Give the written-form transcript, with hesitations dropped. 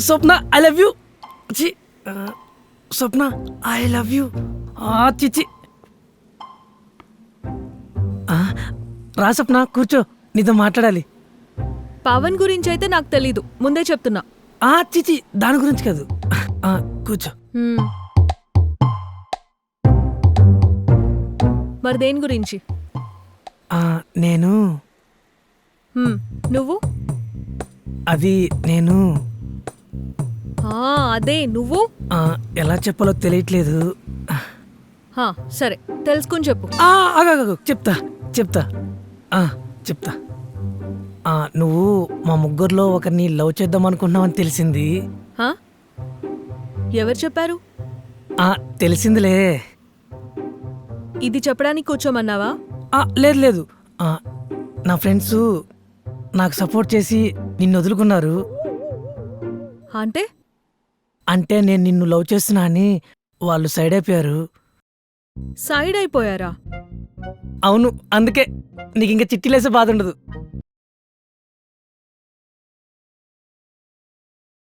Swapna I love you. చి స్వప్న I love you. చిచి రా స్వప్న, కూర్చో, నీతో మాట్లాడాలి. పవన్ గురించి అయితే నాకు తెలీదు, ముందే చెప్తున్నా. చిచి దాని గురించి కాదు. కూర్చో. హ్మ్. మరి దేని గురించి? నేను నువ్వు? అది నేను అదే నువ్వు. ఎలా చెప్పాలో తెలియట్లేదు. సరే, తెలుసుకుని చెప్పు. చెప్తా చెప్తా చెప్తా. నువ్వు మా ముగ్గురులో ఒకరిని లవ్ చేద్దాం అనుకుంటున్నావని తెలిసింది. ఎవరు చెప్పారు? తెలిసిందిలే. ఇది చెప్పడానికి కూర్చోమన్నావా? లేదు లేదు, నా ఫ్రెండ్స్ నాకు సపోర్ట్ చేసి నిన్ను వదులుకున్నారు. అంటే అంటే నేను నిన్ను లవ్ చేస్తున్నా అని వాళ్ళు సైడ్ అయిపోయారు. సైడ్ అయిపోయారా? అవును, అందుకే నీకు ఇంకా చిట్టిలేసే బాధ ఉండదు.